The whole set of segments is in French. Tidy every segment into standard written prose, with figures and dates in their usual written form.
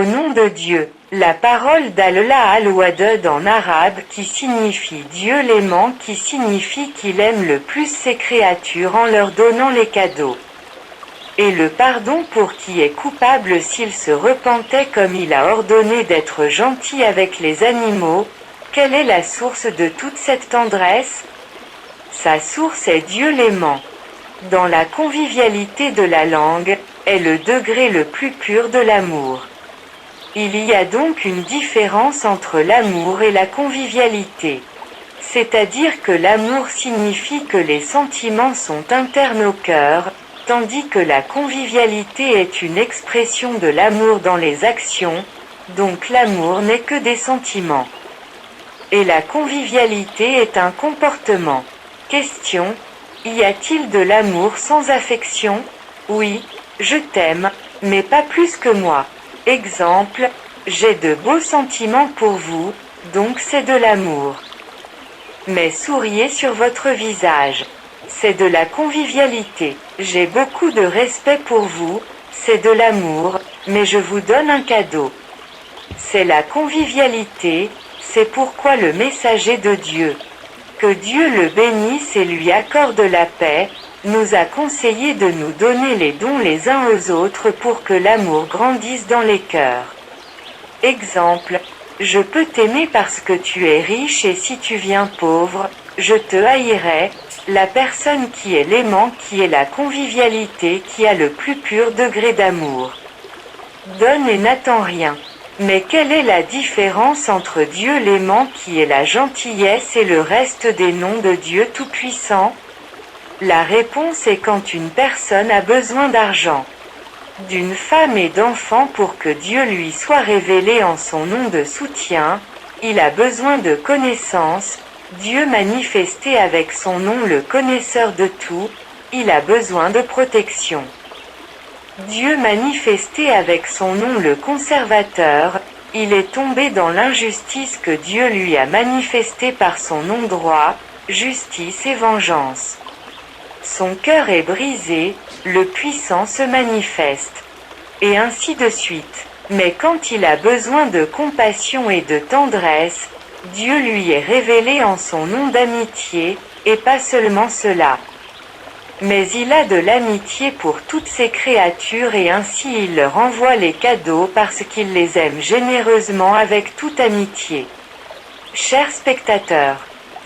Au nom de Dieu. La parole d'Allah al-Wadud en arabe qui signifie Dieu l'aimant, qui signifie qu'il aime le plus ses créatures en leur donnant les cadeaux. Et le pardon pour qui est coupable s'il se repentait, comme il a ordonné d'être gentil avec les animaux. Quelle est la source de toute cette tendresse? Sa source est Dieu l'aimant. Dans la convivialité de la langue, est le degré le plus pur de l'amour. Il y a donc une différence entre l'amour et la convivialité. C'est-à-dire que l'amour signifie que les sentiments sont internes au cœur, tandis que la convivialité est une expression de l'amour dans les actions, donc l'amour n'est que des sentiments. Et la convivialité est un comportement. Question: y a-t-il de l'amour sans affection? Oui, je t'aime, mais pas plus que moi. Exemple: j'ai de beaux sentiments pour vous, donc c'est de l'amour. Mais souriez sur votre visage. C'est de la convivialité. J'ai beaucoup de respect pour vous, c'est de l'amour, mais je vous donne un cadeau. C'est la convivialité, c'est pourquoi le messager de Dieu, que Dieu le bénisse et lui accorde la paix, nous a conseillé de nous donner les dons les uns aux autres pour que l'amour grandisse dans les cœurs. Exemple: je peux t'aimer parce que tu es riche, et si tu viens pauvre, je te haïrai. La personne qui est l'aimant, qui est la convivialité, qui a le plus pur degré d'amour, donne et n'attend rien. Mais quelle est la différence entre Dieu l'aimant, qui est la gentillesse, et le reste des noms de Dieu Tout-Puissant? La réponse est quand une personne a besoin d'argent, d'une femme et d'enfants pour que Dieu lui soit révélé en son nom de soutien, il a besoin de connaissance, Dieu manifesté avec son nom le connaisseur de tout, il a besoin de protection. Dieu manifesté avec son nom le conservateur, il est tombé dans l'injustice que Dieu lui a manifestée par son nom droit, justice et vengeance. Son cœur est brisé, le puissant se manifeste. Et ainsi de suite. Mais quand il a besoin de compassion et de tendresse, Dieu lui est révélé en son nom d'amitié, et pas seulement cela. Mais il a de l'amitié pour toutes ses créatures, et ainsi il leur envoie les cadeaux parce qu'il les aime généreusement avec toute amitié. Chers spectateurs,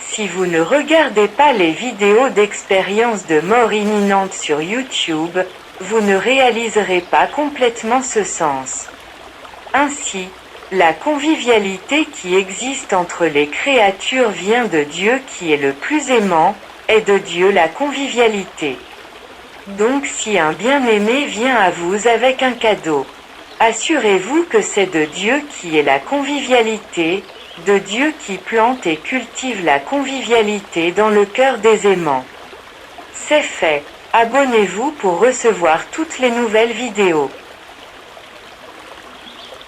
si vous ne regardez pas les vidéos d'expérience de mort imminente sur YouTube, vous ne réaliserez pas complètement ce sens. Ainsi, la convivialité qui existe entre les créatures vient de Dieu qui est le plus aimant, est de Dieu la convivialité. Donc si un bien-aimé vient à vous avec un cadeau, assurez-vous que c'est de Dieu qui est la convivialité, de Dieu qui plante et cultive la convivialité dans le cœur des aimants. C'est fait. Abonnez-vous pour recevoir toutes les nouvelles vidéos.